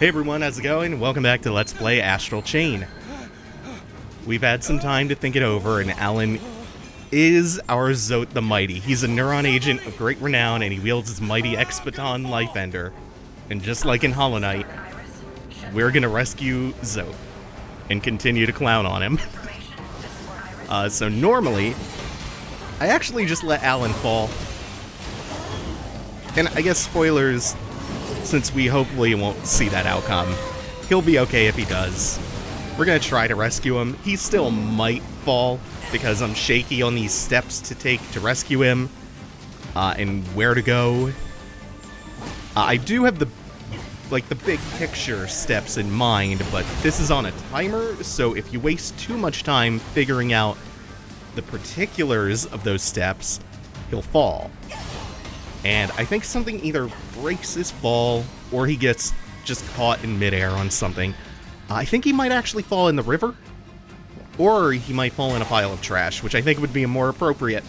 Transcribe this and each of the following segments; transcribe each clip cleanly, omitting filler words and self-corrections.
Hey everyone, how's it going? Welcome back to Let's Play Astral Chain. We've had some time to think it over, and Alan is our Zote the Mighty. He's a Neuron agent of great renown, and he wields his mighty Expaton Life Ender. And just like in Hollow Knight, we're gonna rescue Zote and continue to clown on him. So normally, I actually just let Alan fall. And I guess spoilers, since we hopefully won't see that outcome, he'll be okay if he does. We're gonna try to rescue him. He still might fall because I'm shaky on these steps to take to rescue him and where to go. I do have the big picture steps in mind, but this is on a timer, so if you waste too much time figuring out the particulars of those steps, he'll fall. And I think something either breaks his fall, or he gets just caught in midair on something. I think he might actually fall in the river, or he might fall in a pile of trash, which I think would be more appropriate.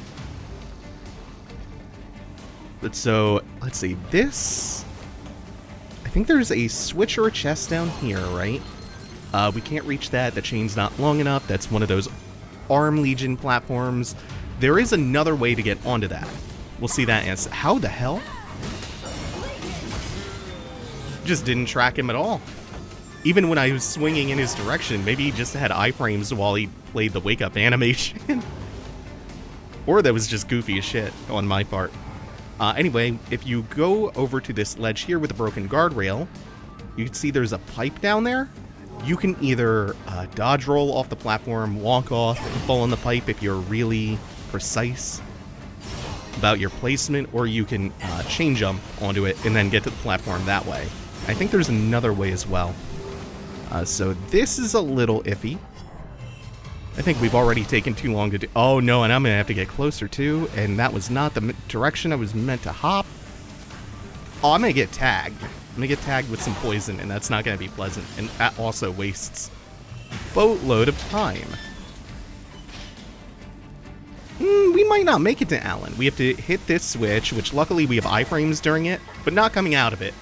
But so, let's see, this... I think there's a switch or a chest down here, right? We can't reach that, the chain's not long enough, that's one of those Arm Legion platforms. There is another way to get onto that. We'll see that in how the hell? Just didn't track him at all. Even when I was swinging in his direction, maybe he just had iframes while he played the wake-up animation. Or that was just goofy as shit on my part. Anyway, if you go over to this ledge here with a broken guardrail, you can see there's a pipe down there. You can either dodge roll off the platform, walk off, and fall in the pipe if you're really precise about your placement, or you can chain jump onto it and then get to the platform that way. I think there's another way as well. So this is a little iffy. I think we've already taken too long to do... Oh no, and I'm gonna have to get closer too, and that was not the direction I was meant to hop. Oh, I'm gonna get tagged. I'm gonna get tagged with some poison, and that's not gonna be pleasant, and that also wastes a boatload of time. We might not make it to Alan. We have to hit this switch, which luckily we have iframes during it, but not coming out of it.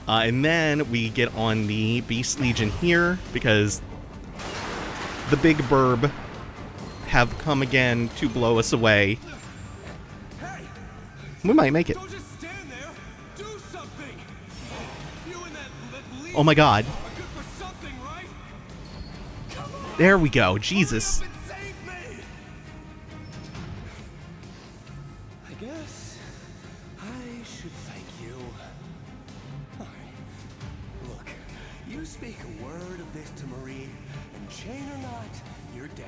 And then we get on the Beast Legion here, because the big burb have come again to blow us away. We might make it. Oh my god. There we go. Jesus. Speak a word of this to Marie, and chain or not, you're dead.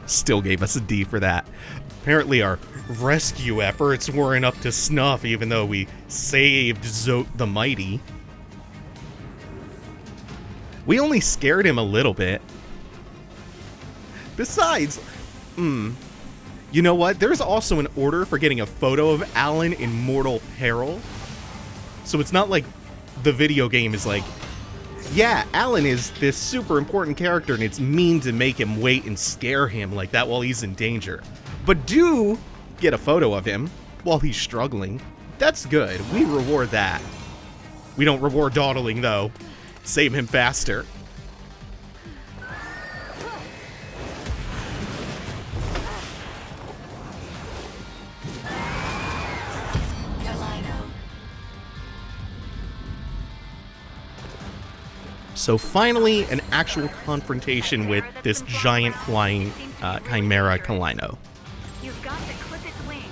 Still gave us a D for that. Apparently our rescue efforts weren't up to snuff, even though we saved Zote the Mighty. We only scared him a little bit. Besides, you know what? There's also an order for getting a photo of Alan in mortal peril. So it's not like the video game is like, yeah, Alan is this super important character and it's mean to make him wait and scare him like that while he's in danger. But do get a photo of him while he's struggling. That's good. We reward that. We don't reward dawdling, though. Save him faster. So finally, an actual confrontation with this giant flying chimera Kalino. You've got to clip its wings.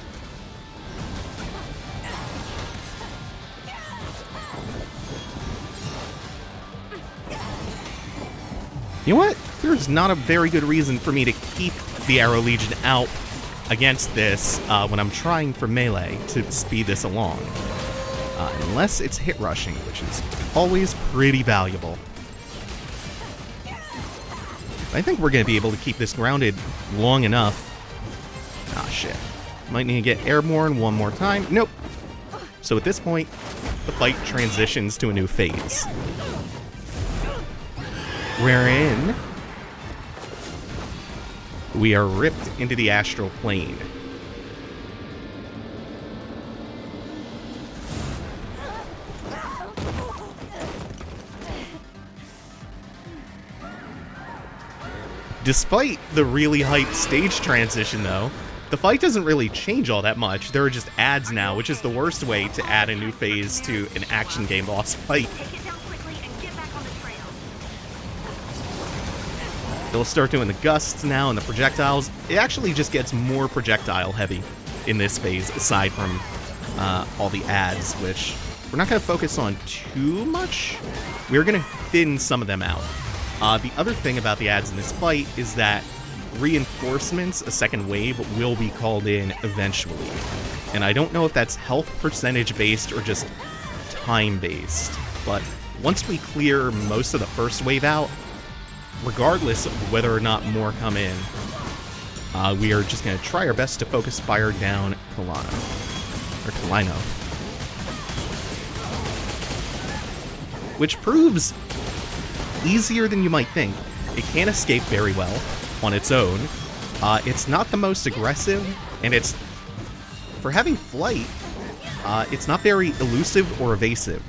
You know what? There's not a very good reason for me to keep the Arrow Legion out against this when I'm trying for melee to speed this along. Unless it's hit rushing, which is always pretty valuable. I think we're going to be able to keep this grounded long enough. Ah, shit. Might need to get airborne one more time. Nope. So at this point, the fight transitions to a new phase. Wherein we are ripped into the Astral Plane. Despite the really hyped stage transition, though, the fight doesn't really change all that much. There are just ads now, which is the worst way to add a new phase to an action game boss fight. Take it down quickly and get back on the trail. They'll start doing the gusts now and the projectiles. It actually just gets more projectile heavy in this phase, aside from all the ads, which we're not going to focus on too much. We're going to thin some of them out. The other thing about the ads in this fight is that reinforcements, a second wave, will be called in eventually. And I don't know if that's health percentage based or just time based. But once we clear most of the first wave out, regardless of whether or not more come in, we are just going to try our best to focus fire down Kalino. Which proves easier than you might think. It can escape very well on its own. It's not the most aggressive, and it's, for having flight, it's not very elusive or evasive.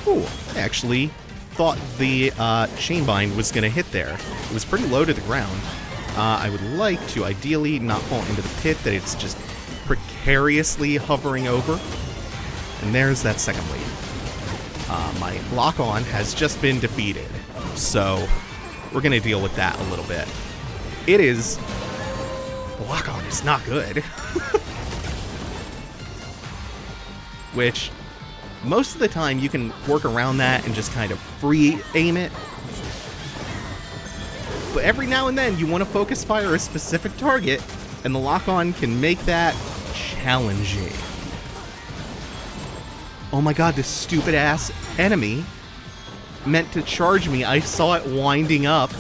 Ooh, I actually thought the chain bind was going to hit there. It was pretty low to the ground. I would like to ideally not fall into the pit that it's just precariously hovering over. And there's that second wave. My lock-on has just been defeated, so we're going to deal with that a little bit. The lock-on is not good. Which, most of the time you can work around that and just kind of free aim it. But every now and then you want to focus fire a specific target, and the lock-on can make that challenging. Oh my god, this stupid ass enemy meant to charge me. I saw it winding up,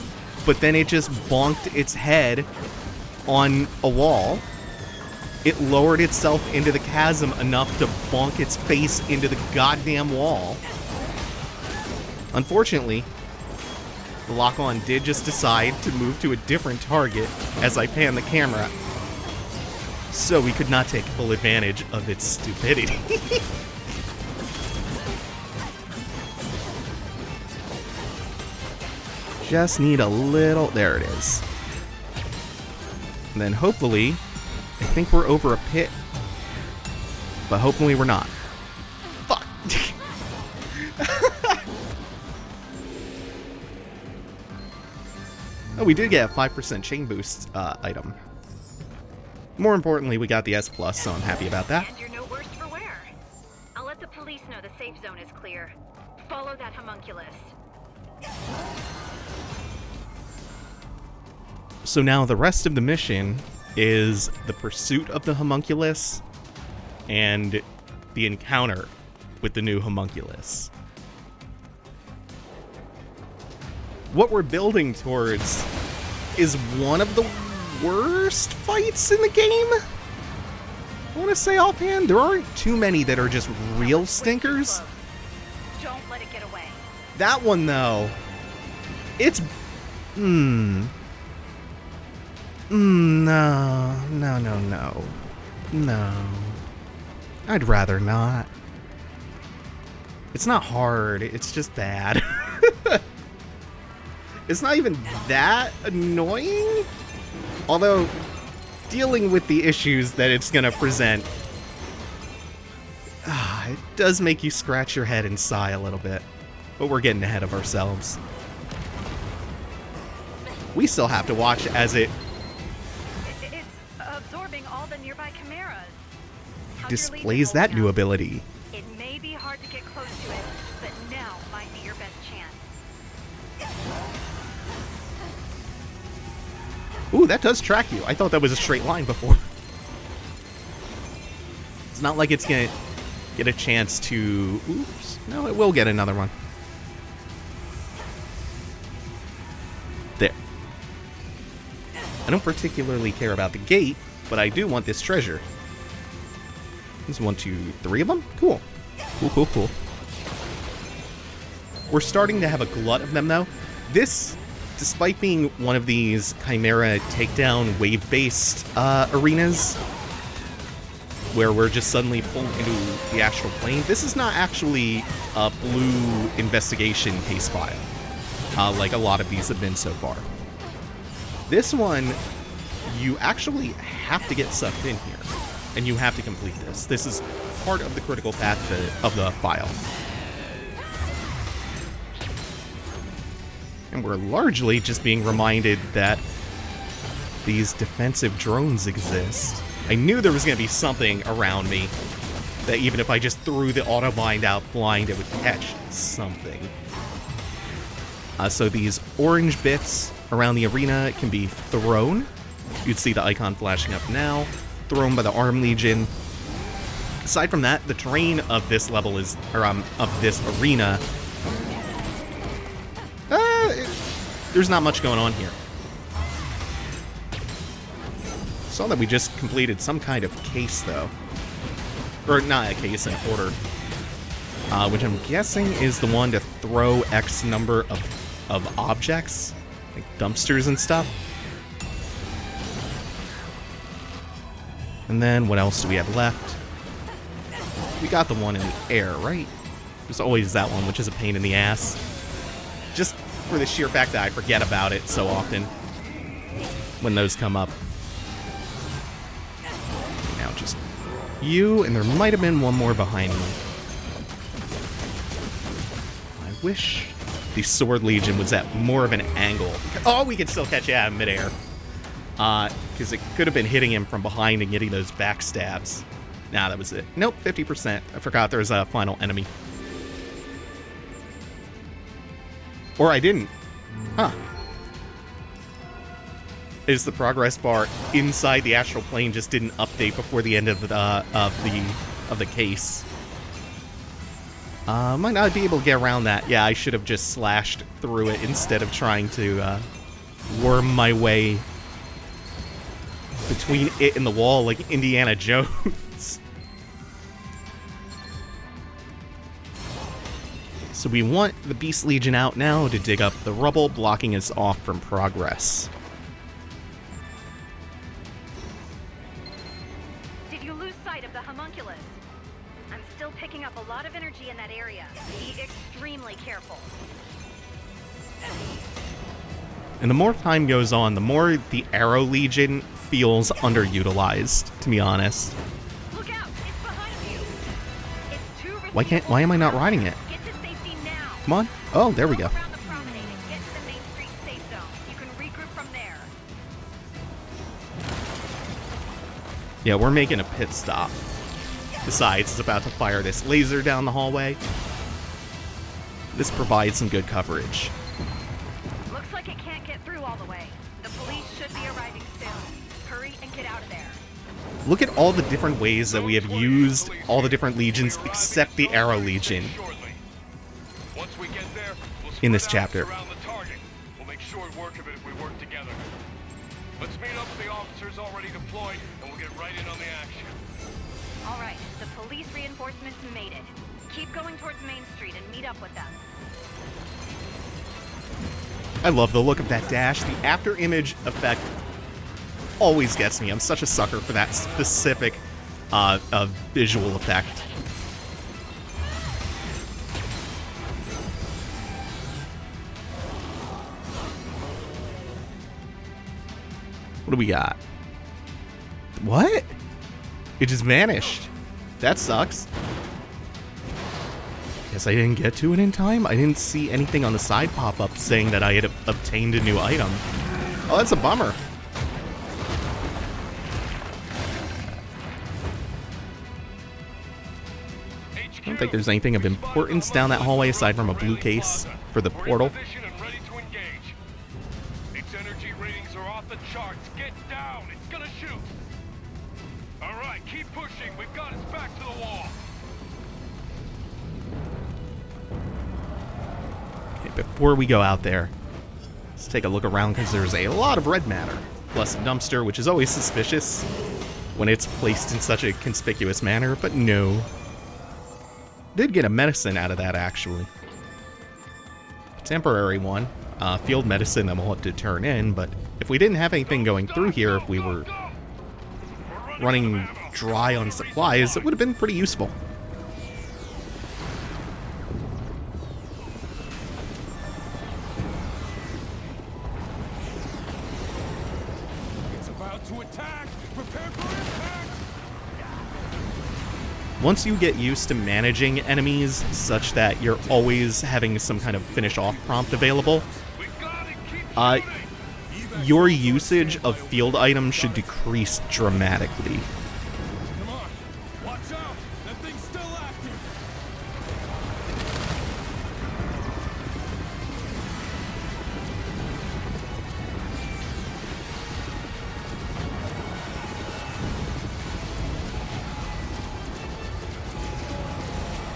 but then it just bonked its head on a wall. It lowered itself into the chasm enough to bonk its face into the goddamn wall. Unfortunately, the lock-on did just decide to move to a different target as I pan the camera, so we could not take full advantage of its stupidity. Just need a little... There it is. And then hopefully... I think we're over a pit. But hopefully we're not. Fuck! Oh, we did get a 5% chain boost item. More importantly, we got the S+, so I'm happy about that. And you're no worse for wear. I'll let the police know the safe zone is clear. Follow that homunculus. So now the rest of the mission is the pursuit of the homunculus and the encounter with the new homunculus. What we're building towards is one of the worst fights in the game. I want to say offhand, there aren't too many that are just real stinkers. Don't let it get away. That one, though, it's... No. I'd rather not. It's not hard, it's just bad. It's not even that annoying. Although, dealing with the issues that it's gonna present, it does make you scratch your head and sigh a little bit. But we're getting ahead of ourselves. We still have to watch as it absorbing all the nearby chimeras. displays that new ability. It may be hard to get close to it, but now might be your best chance. Ooh, that does track you. I thought that was a straight line before. It's not like it's gonna get a chance to... Oops. No, it will get another one. There. I don't particularly care about the gate, but I do want this treasure. There's 1, 2, 3 of them? Cool. Cool. We're starting to have a glut of them, though. This, despite being one of these Chimera takedown wave-based arenas, where we're just suddenly pulled into the Astral Plane, this is not actually a blue investigation case file. like a lot of these have been so far. This one, you actually have to get sucked in here, and you have to complete this. This is part of the critical path of the file. And we're largely just being reminded that these defensive drones exist. I knew there was going to be something around me that even if I just threw the auto bind out blind, it would catch something. So these orange bits around the arena can be thrown. You'd see the icon flashing up now. Thrown by the Arm Legion. Aside from that, the terrain of this level is, or of this arena, there's not much going on here. Saw that we just completed some kind of case, though. Or not a case, an order. Which I'm guessing is the one to throw X number of objects, like dumpsters and stuff. And then what else do we have left? We got the one in the air, right? There's always that one, which is a pain in the ass. Just for the sheer fact that I forget about it so often when those come up. Now just you, and there might have been one more behind me. I wish the Sword Legion was at more of an angle. Oh, we could still catch it out of midair. Because it could have been hitting him from behind and getting those backstabs. Nah, that was it. Nope, 50%. I forgot there was a final enemy. Or I didn't. Huh. Is the progress bar inside the Astral Plane just didn't update before the end of the case? Might not be able to get around that. Yeah, I should have just slashed through it instead of trying to worm my way between it and the wall like Indiana Jones. So we want the Beast Legion out now to dig up the rubble, blocking us off from progress. Did you lose sight of the homunculus? I'm still picking up a lot of energy in that area. Be extremely careful. And the more time goes on, the more the Arrow Legion feels underutilized, to be honest. Look out! It's behind you. It's too risky. Why am I not riding it? Get to safety now. Come on. Oh, there we go. Go around the promenade and get to the Main Street safe zone. You can regroup from there. Yeah, we're making a pit stop. Besides, it's about to fire this laser down the hallway. This provides some good coverage. Looks like it can't get through all the way. The police should be arriving soon. Hurry and get out of there. Look at all the different ways that we have used all the different legions except the Arrow Legion in this chapter. We'll make short work of it if we work together. Let's meet up with the officers already deployed, and we'll get right in on the action. All right, the police reinforcements made it. Keep going towards Main Street and meet up with them. I love the look of that dash. The after image effect always gets me. I'm such a sucker for that specific visual effect. What do we got? What? It just vanished. That sucks. Guess I didn't get to it in time. I didn't see anything on the side pop up saying that I had obtained a new item. Oh, that's a bummer. I don't think there's anything of importance down that hallway aside from a blue case for the portal. Its energy ratings are off the charts. Get down. It's gonna shoot. All right, keep pushing. We've got its back to the wall. Okay, before we go out there, let's take a look around because there's a lot of red matter. Plus a dumpster, which is always suspicious when it's placed in such a conspicuous manner, but no. Did get a medicine out of that, actually. A temporary one. Field medicine that we'll have to turn in, but if we didn't have anything going through here, if we were running dry on supplies, it would have been pretty useful. About to attack! Prepare for impact! Once you get used to managing enemies such that you're always having some kind of finish off prompt available, We gotta keep shooting! your usage of field items should decrease dramatically. Come on! Watch out! That thing's still active!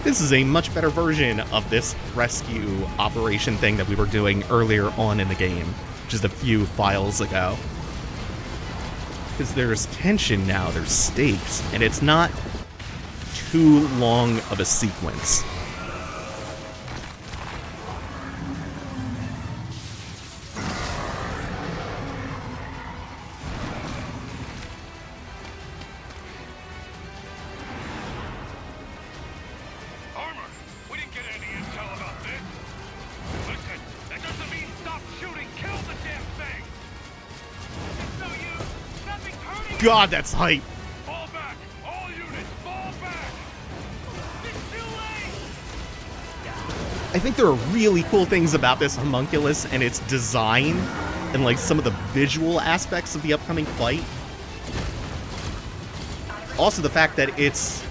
This is a much better version of this rescue operation thing that we were doing earlier on in the game, just a few files ago. Because there's tension now, there's stakes, and it's not too long of a sequence. Armor, we didn't get any intel about this. Listen, that doesn't mean stop shooting. Kill the damn thing. It's no use. Nothing's hurting. God, that's hype! Fall back. All units, fall back. It's too late. I think there are really cool things about this homunculus and its design, and like some of the visual aspects of the upcoming fight. Also the fact that it's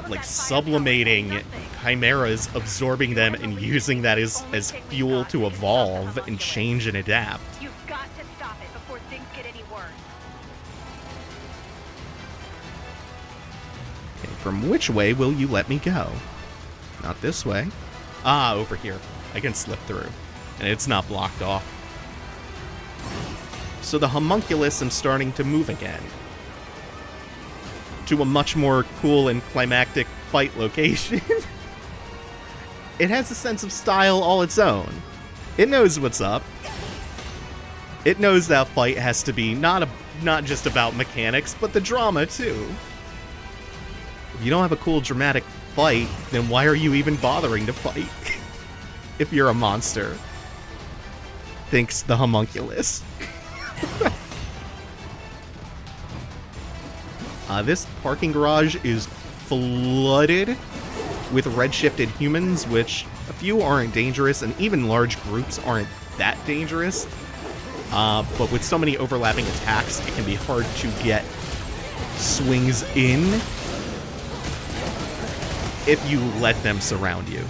like sublimating chimeras, absorbing them, and using that as fuel to evolve and change and adapt. You've got to stop it before things get any worse. Okay, from which way will you let me go? Not this way. Ah, over here. I can slip through. And it's not blocked off. So the homunculus is starting to move again. To a much more cool and climactic fight location. It has a sense of style all its own. It knows what's up. It knows that fight has to be not just about mechanics, but the drama too. If you don't have a cool dramatic fight, then why are you even bothering to fight? If you're a monster. Thinks the homunculus. This parking garage is flooded with red-shifted humans, which a few aren't dangerous, and even large groups aren't that dangerous. But with so many overlapping attacks, it can be hard to get swings in if you let them surround you.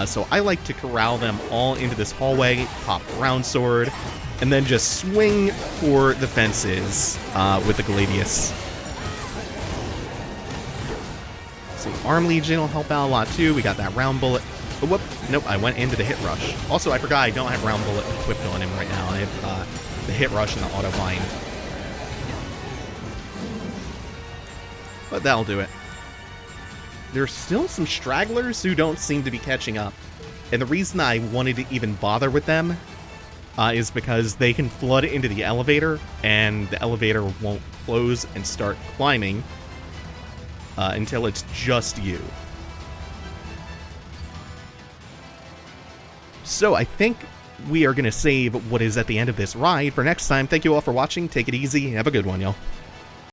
So I like to corral them all into this hallway, pop a round sword, and then just swing for the fences with the Gladius. So Arm Legion will help out a lot too. We got that round bullet. Oh, whoop. Nope, I went into the hit rush. Also, I forgot I don't have round bullet equipped on him right now. I have the hit rush and the auto bind. But that'll do it. There's still some stragglers who don't seem to be catching up. And the reason I wanted to even bother with them is because they can flood into the elevator, and the elevator won't close and start climbing until it's just you. So I think we are going to save what is at the end of this ride for next time. Thank you all for watching. Take it easy. Have a good one, y'all.